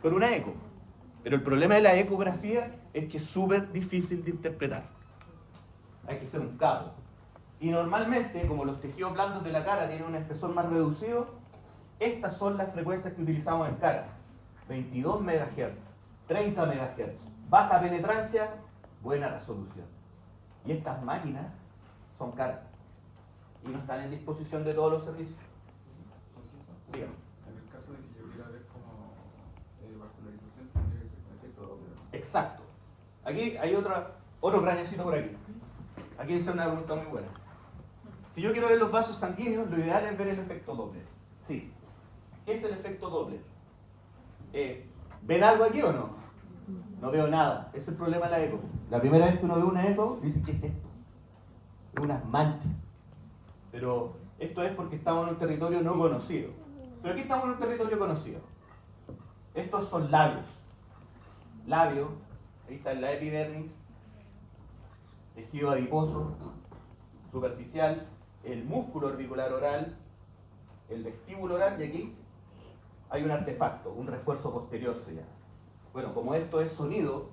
Con una eco. Pero el problema de la ecografía es que es súper difícil de interpretar. Hay que ser un capo. Y normalmente, como los tejidos blandos de la cara tienen un espesor más reducido, estas son las frecuencias que utilizamos en cara. 22 MHz, 30 MHz, baja penetrancia, buena resolución. Y estas máquinas son caras y no están en disposición de todos los servicios. Dígame. En el caso de que yo quiera ver como vascularización, tendría que ser con efecto Doppler. Exacto. Aquí hay otro craneocito por aquí. Aquí dice una pregunta muy buena. Si yo quiero ver los vasos sanguíneos, lo ideal es ver el efecto Doppler. Sí. ¿Qué es el efecto Doppler? ¿Ven algo aquí o no? No veo nada. Ese es el problema de la eco. La primera vez que uno ve una eco, dice, ¿qué es esto? Es unas manchas. Pero esto es porque estamos en un territorio no conocido. Pero aquí estamos en un territorio conocido. Estos son labios. Labio, ahí está la epidermis, tejido adiposo, superficial, el músculo orbicular oral, el vestíbulo oral, y aquí hay un artefacto, un refuerzo posterior se llama. Bueno, como esto es sonido,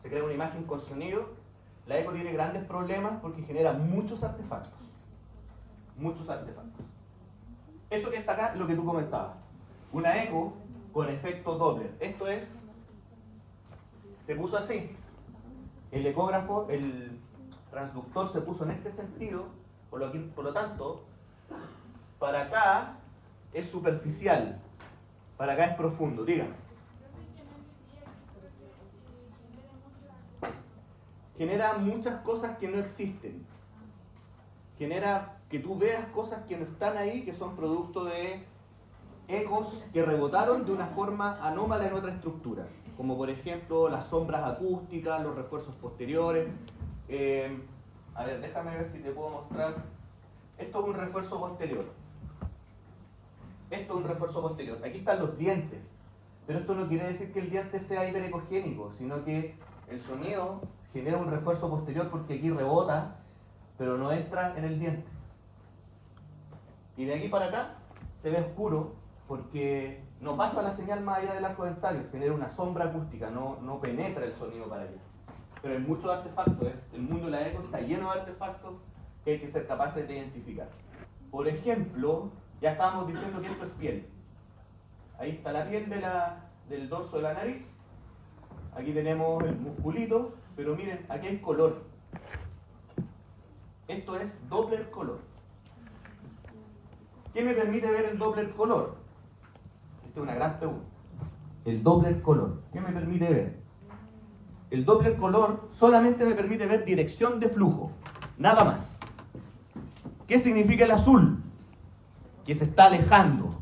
se crea una imagen con sonido, la eco tiene grandes problemas porque genera muchos artefactos. Muchos artefactos. Esto que está acá es lo que tú comentabas. Una eco con efecto Doppler. Esto es, se puso así. El ecógrafo, el transductor se puso en este sentido, por lo tanto, para acá es superficial, para acá es profundo. Dígame. Genera muchas cosas que no existen. Genera que tú veas cosas que no están ahí, que son producto de ecos que rebotaron de una forma anómala en otra estructura. Como por ejemplo las sombras acústicas, los refuerzos posteriores. A ver, déjame ver si te puedo mostrar. Esto es un refuerzo posterior. Esto es un refuerzo posterior. Aquí están los dientes. Pero esto no quiere decir que el diente sea hiperecogénico, sino que el sonido genera un refuerzo posterior porque aquí rebota, pero no entra en el diente. Y de aquí para acá se ve oscuro porque no pasa la señal más allá del arco dentario, genera una sombra acústica, no penetra el sonido para allá. Pero hay muchos artefactos, el mundo de la eco está lleno de artefactos que hay que ser capaces de identificar. Por ejemplo, ya estábamos diciendo que esto es piel. Ahí está la piel del dorso de la nariz. Aquí tenemos el musculito, pero miren, aquí hay color. Esto es Doppler color. ¿Qué me permite ver el Doppler color? Esta es una gran pregunta. El Doppler color, ¿qué me permite ver? El Doppler color solamente me permite ver dirección de flujo, nada más. ¿Qué significa el azul? Que se está alejando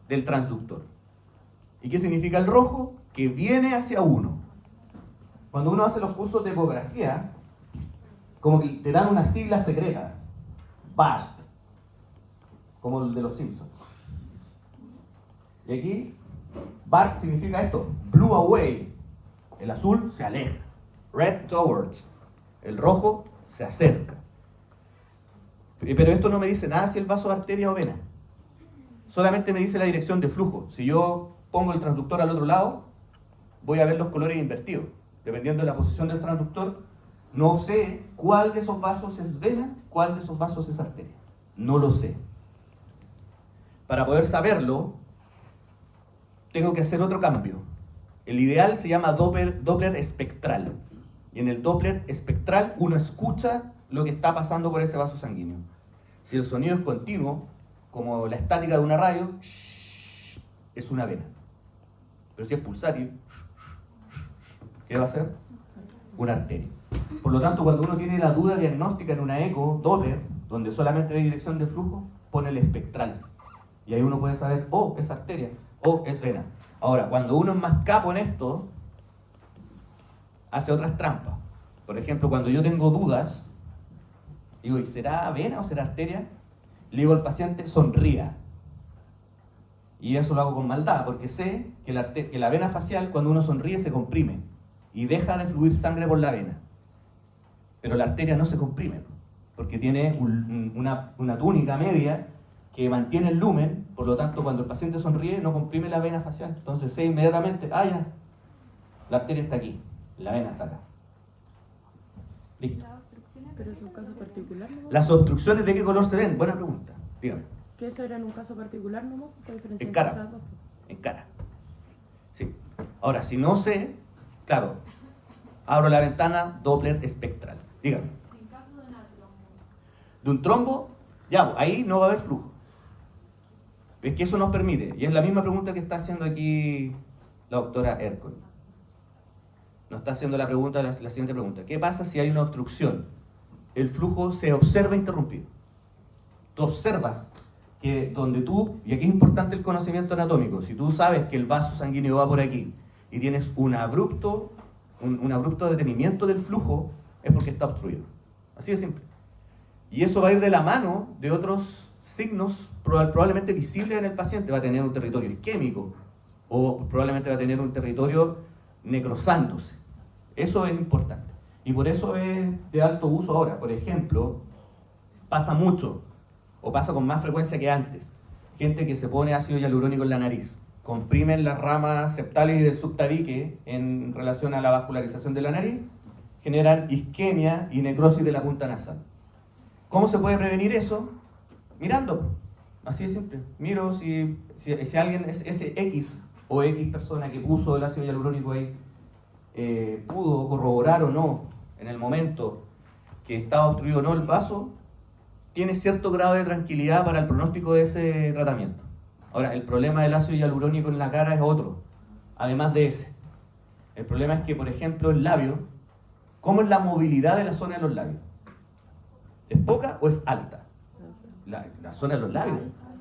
del transductor. ¿Y qué significa el rojo? Que viene hacia uno. Cuando uno hace los cursos de ecografía, como que te dan una sigla secreta, BART, como el de los Simpsons. Y aquí, BART significa esto, blue away, el azul se aleja, red towards, el rojo se acerca. Pero esto no me dice nada si el vaso es arteria o vena, solamente me dice la dirección de flujo. Si yo pongo el transductor al otro lado, voy a ver los colores invertidos. Dependiendo de la posición del transductor, no sé cuál de esos vasos es vena, cuál de esos vasos es arteria. No lo sé. Para poder saberlo, tengo que hacer otro cambio. El ideal se llama Doppler espectral. Y en el Doppler espectral uno escucha lo que está pasando por ese vaso sanguíneo. Si el sonido es continuo, como la estática de una radio, es una vena. Pero si es pulsátil, ¿qué va a ser? Una arteria. Por lo tanto, cuando uno tiene la duda diagnóstica en una eco Doppler, donde solamente hay dirección de flujo, pone el espectral. Y ahí uno puede saber, oh, es arteria, oh, es vena. Ahora, cuando uno es más capo en esto, hace otras trampas. Por ejemplo, cuando yo tengo dudas, digo, ¿y será vena o será arteria? Le digo al paciente, sonría. Y eso lo hago con maldad, porque sé que la vena facial, cuando uno sonríe, se comprime y deja de fluir sangre por la vena. Pero la arteria no se comprime, porque tiene una túnica media que mantiene el lumen, por lo tanto, cuando el paciente sonríe, no comprime la vena facial. Entonces sé inmediatamente, ya, la arteria está aquí, la vena está acá. Listo. Las obstrucciones. Pero es un caso particular, ¿no? ¿Las obstrucciones de qué color se ven? Buena pregunta. Dígame. Que eso era en un caso particular, ¿no? ¿Qué diferencia En entre cara. esas dos? En cara. Sí. Ahora, si no sé, claro, abro la ventana, Doppler espectral. Dígame. En caso de una trombo. De un trombo, ya, ahí no va a haber flujo. Es que eso nos permite. Y es la misma pregunta que está haciendo aquí la doctora Ercole. Nos está haciendo la siguiente pregunta. ¿Qué pasa si hay una obstrucción? El flujo se observa interrumpido. Tú observas que donde tú, y aquí es importante el conocimiento anatómico, si tú sabes que el vaso sanguíneo va por aquí y tienes un abrupto detenimiento del flujo, es porque está obstruido. Así de simple. Y eso va a ir de la mano de otros signos probablemente visibles en el paciente. Va a tener un territorio isquémico o probablemente va a tener un territorio necrosándose. Eso es importante. Y por eso es de alto uso ahora. Por ejemplo, pasa mucho, o pasa con más frecuencia que antes, gente que se pone ácido hialurónico en la nariz, comprimen las ramas septales y del subtabique en relación a la vascularización de la nariz, generan isquemia y necrosis de la punta nasal. ¿Cómo se puede prevenir eso? Mirando, así de simple. Miro si alguien, ese X o X persona que puso el ácido hialurónico ahí, pudo corroborar o no en el momento que estaba obstruido o no el vaso, tiene cierto grado de tranquilidad para el pronóstico de ese tratamiento. Ahora, el problema del ácido hialurónico en la cara es otro, además de ese. El problema es que, por ejemplo, el labio, ¿cómo es la movilidad de la zona de los labios? ¿Es poca o es alta? La zona de los labios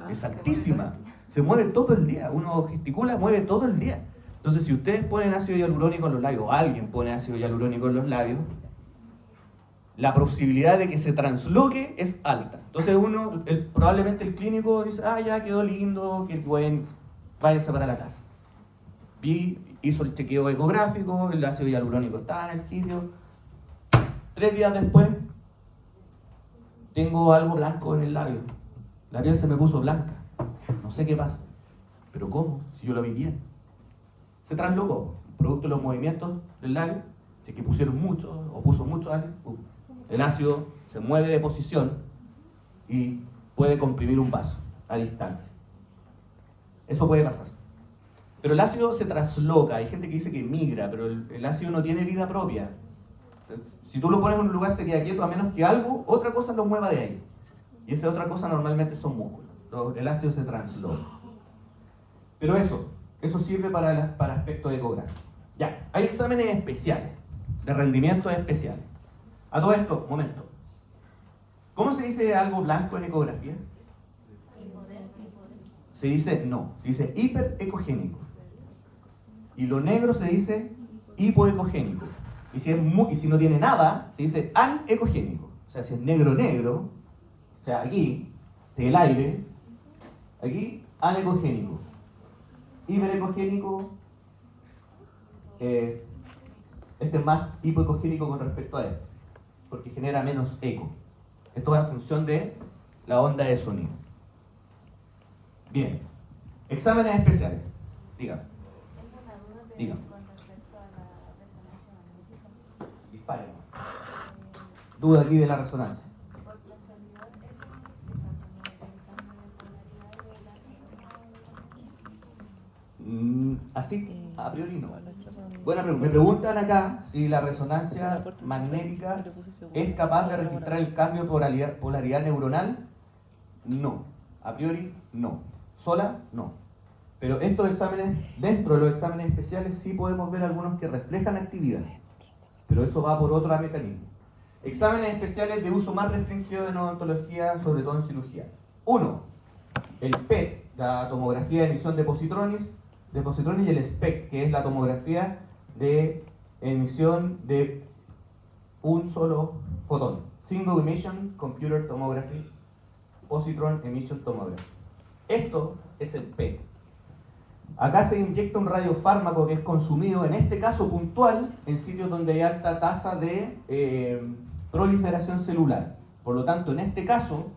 es altísima, se mueve todo el día, uno gesticula, mueve todo el día. Entonces, si ustedes ponen ácido hialurónico en los labios, o alguien pone ácido hialurónico en los labios, la posibilidad de que se transloque es alta. Entonces probablemente el clínico dice, ya quedó lindo, que buen, váyase para la casa. Hizo el chequeo ecográfico, el ácido hialurónico estaba en el sitio. 3 días después, tengo algo blanco en el labio. La piel se me puso blanca. No sé qué pasa. ¿Pero cómo? Si yo lo vi bien. Se traslocó, producto de los movimientos del labio. Si es que pusieron mucho o puso mucho algo, el ácido se mueve de posición y puede comprimir un vaso a distancia. Eso puede pasar. Pero el ácido se trasloca. Hay gente que dice que migra, pero el ácido no tiene vida propia. Si tú lo pones en un lugar se queda quieto a menos que otra cosa lo mueva de ahí. Y esa otra cosa normalmente son músculos. El ácido se trasloca. Pero eso sirve para aspectos ecográficos. Ya, hay exámenes especiales, de rendimientos especiales. A todo esto, momento. ¿Cómo se dice algo blanco en ecografía? Se dice hiperecogénico. Y lo negro se dice hipoecogénico. Y si no tiene nada, se dice anecogénico. O sea, si es negro, o sea, aquí, del aire, aquí, anecogénico. Hiperecogénico, este es más hipoecogénico con respecto a esto, porque genera menos eco. Esto va en función de la onda de sonido. Bien, exámenes especiales. Dígame. Tengo una duda Dígame. con respecto a la resonancia magnética. Disparen. Duda aquí de la resonancia. Por casualidad, eso significa como el cambio de polaridad de la Así, A priori no. Buena pregunta. Me preguntan acá si la resonancia magnética es capaz de registrar el cambio de polaridad neuronal. No. A priori no. Sola, no. Pero estos exámenes, dentro de los exámenes especiales, sí podemos ver algunos que reflejan actividad. Pero eso va por otro mecanismo. Exámenes especiales de uso más restringido en odontología, sobre todo en cirugía. 1. El PET, la tomografía de emisión de positrones, y el SPECT, que es la tomografía de emisión de un solo fotón. Single Emission Computer Tomography, Positron Emission Tomography. Esto es el PET. Acá se inyecta un radiofármaco que es consumido, en este caso puntual, en sitios donde hay alta tasa de proliferación celular. Por lo tanto, en este caso,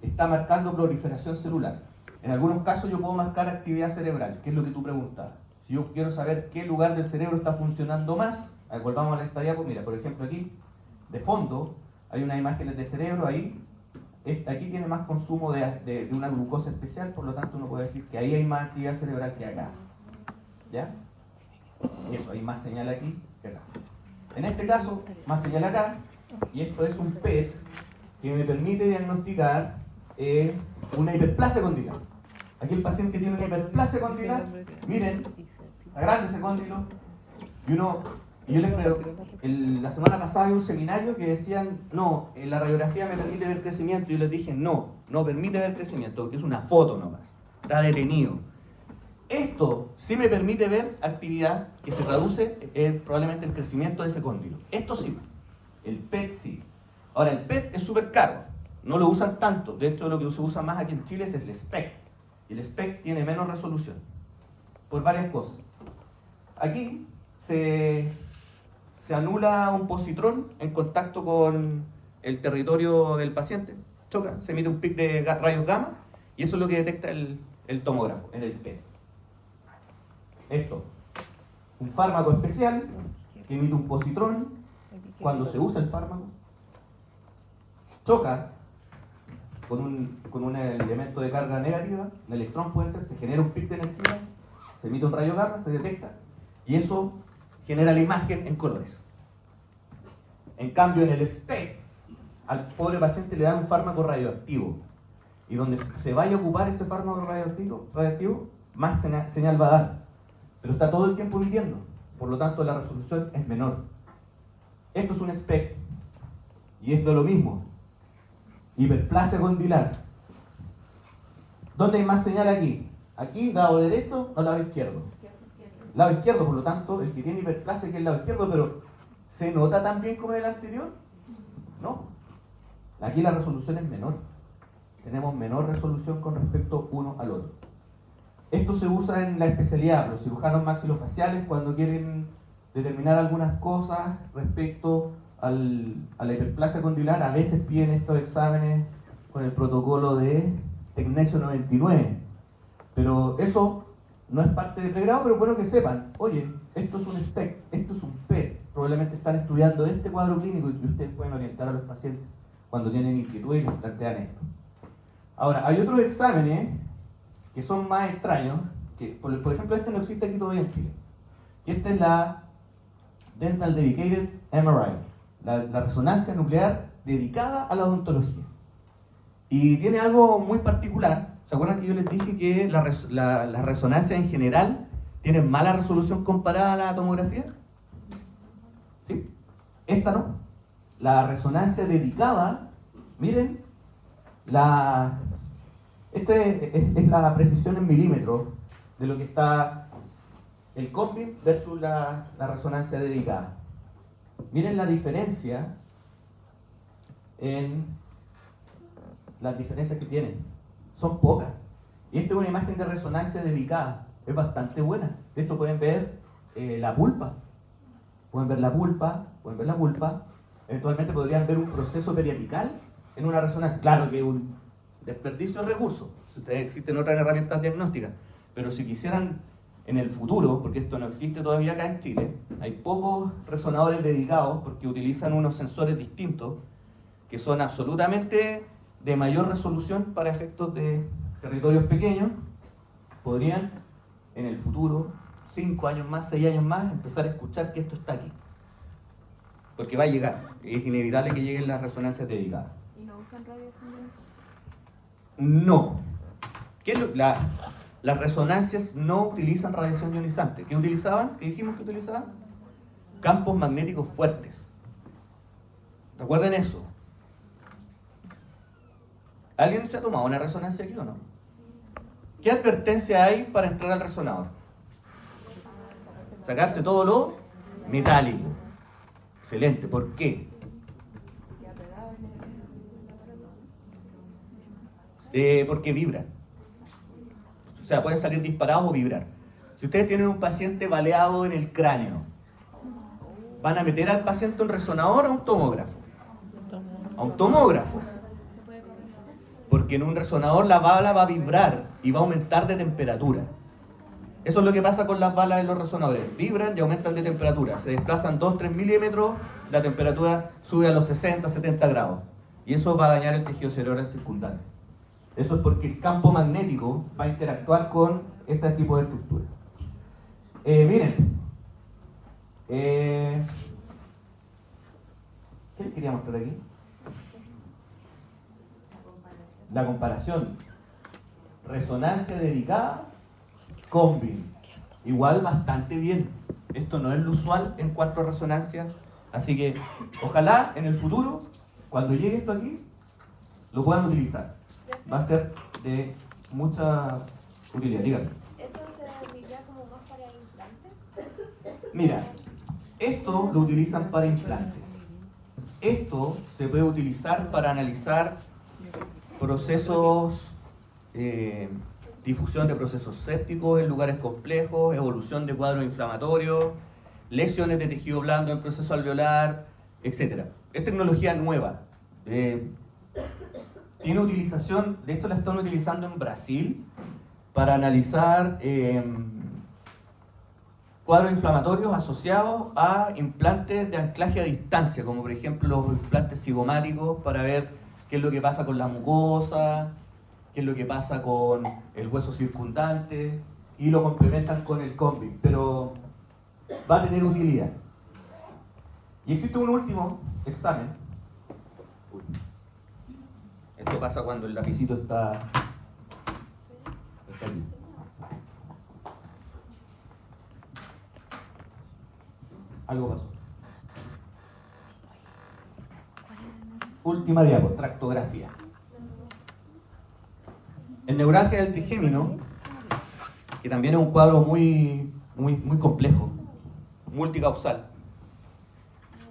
está marcando proliferación celular. En algunos casos yo puedo marcar actividad cerebral, que es lo que tú preguntabas. Si yo quiero saber qué lugar del cerebro está funcionando más, volvamos a esta diapositiva. Mira, por ejemplo aquí, de fondo, hay unas imágenes de cerebro ahí. Aquí tiene más consumo de una glucosa especial, por lo tanto uno puede decir que ahí hay más actividad cerebral que acá. ¿Ya? Eso, hay más señal aquí que acá. En este caso, más señal acá, y esto es un PET que me permite diagnosticar una hiperplasia condilar. Aquí el paciente tiene una hiperplasia condilar, miren, está grande ese cóndilo, y yo les creo, la semana pasada había un seminario que decían, no, la radiografía me permite ver crecimiento, y yo les dije, no permite ver crecimiento, porque es una foto nomás, está detenido. Esto sí me permite ver actividad que se traduce probablemente en crecimiento de ese cóndilo. Esto sí, el PET sí. Ahora, el PET es súper caro, no lo usan tanto, de hecho lo que se usa más aquí en Chile es el SPECT, y el SPECT tiene menos resolución, por varias cosas. Aquí se anula un positrón en contacto con el territorio del paciente, choca, se emite un pic de rayos gamma, y eso es lo que detecta el tomógrafo en el PET. Esto, un fármaco especial que emite un positrón. Cuando se usa el fármaco, choca con un elemento de carga negativa, un electrón puede ser, se genera un pic de energía, se emite un rayo gamma, se detecta, y eso genera la imagen en colores. En cambio, en el SPECT, al pobre paciente le dan un fármaco radioactivo, y donde se vaya a ocupar ese fármaco radioactivo, más señal va a dar, pero está todo el tiempo emitiendo, por lo tanto la resolución es menor. Esto es un SPECT, y esto es lo mismo, hiperplasia condilar. ¿Dónde hay más señal aquí? Aquí, lado derecho o lado izquierdo. Lado izquierdo, por lo tanto, el que tiene hiperplasia que es el lado izquierdo, pero ¿se nota tan bien como el anterior? No. Aquí la resolución es menor. Tenemos menor resolución con respecto uno al otro. Esto se usa en la especialidad, los cirujanos maxilofaciales cuando quieren determinar algunas cosas respecto a la hiperplasia condilar, a veces piden estos exámenes con el protocolo de Tecnesio 99. Pero eso no es parte del pregrado, pero bueno que sepan, oye, esto es un SPECT, esto es un PET, probablemente están estudiando este cuadro clínico y ustedes pueden orientar a los pacientes cuando tienen inquietud y les plantean esto. Ahora, hay otros exámenes que son más extraños, que por ejemplo este no existe aquí todavía en Chile. Y esta es la Dental Dedicated MRI, la resonancia nuclear dedicada a la odontología. Y tiene algo muy particular. ¿Se acuerdan que yo les dije que la resonancia en general tiene mala resolución comparada a la tomografía? ¿Sí? Esta no. La resonancia dedicada, miren, esta es la precisión en milímetros de lo que está el COMBIM versus la resonancia dedicada. Miren la diferencia en las diferencias que tienen. Son pocas. Y esta es una imagen de resonancia dedicada. Es bastante buena. De esto pueden ver la pulpa. Pueden ver la pulpa, pueden ver la pulpa. Eventualmente podrían ver un proceso periapical en una resonancia. Claro que es un desperdicio de recursos. Existen otras herramientas diagnósticas. Pero si quisieran en el futuro, porque esto no existe todavía acá en Chile, hay pocos resonadores dedicados porque utilizan unos sensores distintos que son absolutamente de mayor resolución para efectos de territorios pequeños, podrían en el futuro 5 años más, 6 años más, empezar a escuchar que esto está aquí. Porque va a llegar, es inevitable que lleguen las resonancias dedicadas. ¿Y no usan radiación ionizante? No. Las resonancias no utilizan radiación ionizante. ¿Qué utilizaban? ¿Qué dijimos que utilizaban? Campos magnéticos fuertes. Recuerden eso. ¿Alguien se ha tomado una resonancia aquí o no? ¿Qué advertencia hay para entrar al resonador? Sacarse todo lo metálico. Excelente. ¿Por qué? Ya pegado en el Porque vibra. O sea, pueden salir disparados o vibrar. Si ustedes tienen un paciente baleado en el cráneo, ¿van a meter al paciente un resonador o un tomógrafo? A un tomógrafo. Porque en un resonador la bala va a vibrar y va a aumentar de temperatura. Eso es lo que pasa con las balas en los resonadores. Vibran y aumentan de temperatura. Se desplazan 2-3 milímetros, la temperatura sube a los 60-70 grados. Y eso va a dañar el tejido cerebral circundante. Eso es porque el campo magnético va a interactuar con ese tipo de estructura. Miren. ¿Qué les quería mostrar aquí? La comparación. Resonancia dedicada, combi. Igual bastante bien. Esto no es lo usual en cuanto a resonancia. Así que ojalá en el futuro, cuando llegue esto aquí, lo puedan utilizar. Va a ser de mucha utilidad. Díganme. ¿Eso se serviría como más para implantes? Mira, esto lo utilizan para implantes. Esto se puede utilizar para analizar procesos, difusión de procesos sépticos en lugares complejos, evolución de cuadros inflamatorios, lesiones de tejido blando en proceso alveolar, etc. Es tecnología nueva. Tiene utilización, de hecho la están utilizando en Brasil para analizar cuadros inflamatorios asociados a implantes de anclaje a distancia, como por ejemplo los implantes cigomáticos, para ver qué es lo que pasa con la mucosa, qué es lo que pasa con el hueso circundante, y lo complementan con el combi, pero va a tener utilidad. Y existe un último examen. Esto pasa cuando el lapicito está aquí. Algo pasó. Última diapo, tractografía. El neuralgia del trigémino, que también es un cuadro muy complejo, multicausal.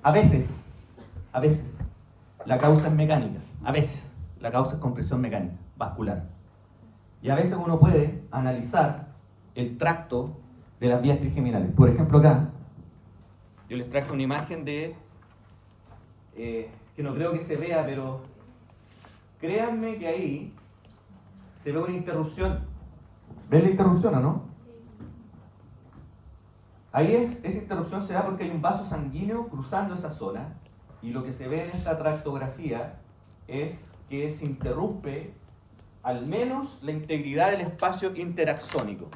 A veces, la causa es mecánica. A veces, la causa es compresión mecánica, vascular. Y a veces uno puede analizar el tracto de las vías trigeminales. Por ejemplo, acá, yo les traje una imagen de, que no creo que se vea, pero créanme que ahí se ve una interrupción. ¿Ven la interrupción o no? Ahí esa interrupción se da porque hay un vaso sanguíneo cruzando esa zona, y lo que se ve en esta tractografía es que se interrumpe al menos la integridad del espacio interaxónico.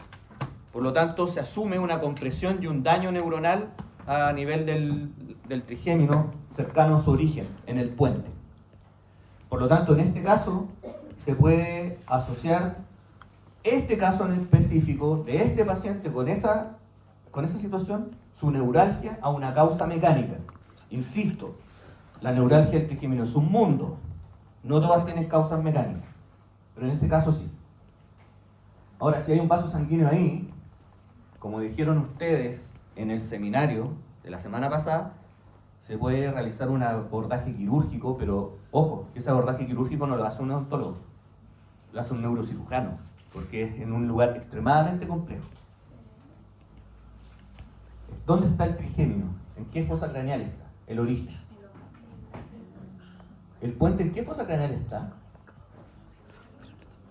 Por lo tanto, se asume una compresión y un daño neuronal a nivel del trigémino cercano a su origen, en el puente. Por lo tanto, en este caso, se puede asociar este caso en específico de este paciente con esa situación, su neuralgia, a una causa mecánica. Insisto, la neuralgia del trigémino es un mundo. No todas tienen causas mecánicas, pero en este caso sí. Ahora, si hay un vaso sanguíneo ahí, como dijeron ustedes en el seminario de la semana pasada, se puede realizar un abordaje quirúrgico, pero ojo, que ese abordaje quirúrgico no lo hace un odontólogo, lo hace un neurocirujano, porque es en un lugar extremadamente complejo. ¿Dónde está el trigémino? ¿En qué fosa craneal está? El origen. ¿El puente en qué fosa craneal está?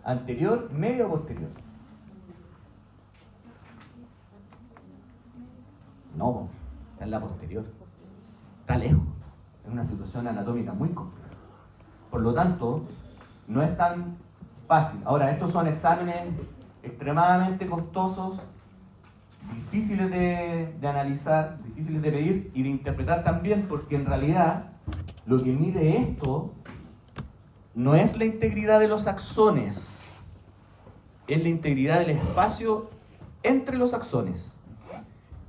¿Anterior, medio o posterior? No, está en la posterior. Está lejos. Es una situación anatómica muy compleja. Por lo tanto, no es tan fácil. Ahora, estos son exámenes extremadamente costosos difíciles de analizar, difíciles de medir y de interpretar también, porque en realidad lo que mide esto no es la integridad de los axones, es la integridad del espacio entre los axones.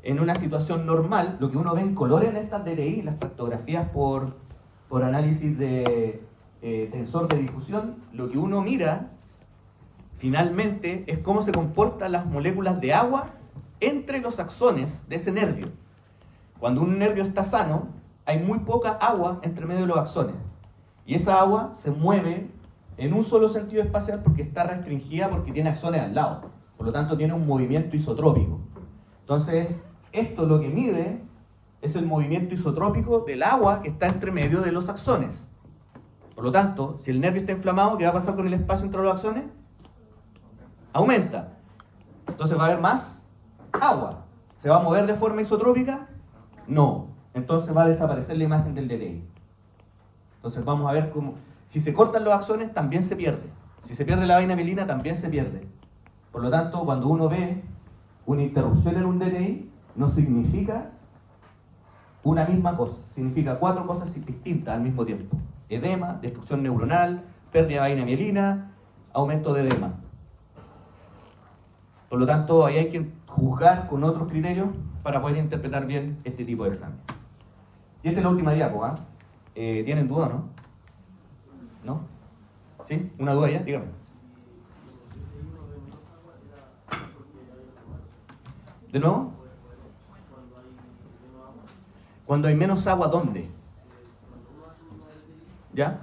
En una situación normal, lo que uno ve en color en estas DRI, las tractografías por análisis de tensor de difusión, lo que uno mira finalmente es cómo se comportan las moléculas de agua entre los axones de ese nervio. Cuando un nervio está sano, hay muy poca agua entre medio de los axones. Y esa agua se mueve en un solo sentido espacial porque está restringida porque tiene axones al lado. Por lo tanto, tiene un movimiento isotrópico. Entonces, esto lo que mide es el movimiento isotrópico del agua que está entre medio de los axones. Por lo tanto, si el nervio está inflamado, ¿qué va a pasar con el espacio entre los axones? Aumenta. Entonces va a haber más agua. ¿Se va a mover de forma isotrópica? No. Entonces va a desaparecer la imagen del DRI. Entonces vamos a ver cómo... Si se cortan los axones, también se pierde. Si se pierde la vaina mielina, también se pierde. Por lo tanto, cuando uno ve una interrupción en un DRI, no significa una misma cosa. Significa 4 cosas distintas al mismo tiempo. Edema, destrucción neuronal, pérdida de vaina mielina, aumento de edema. Por lo tanto, ahí hay que juzgar con otros criterios para poder interpretar bien este tipo de examen. Y esta es la última diapo, ¿ah? ¿Tienen duda, no? ¿No? ¿Sí? ¿Una duda ya? Dígame. ¿De nuevo? Cuando hay menos agua, ¿dónde? ¿Ya?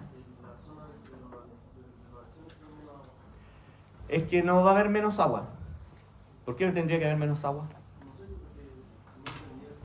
Es que no va a haber menos agua. ¿Por qué tendría que haber menos agua?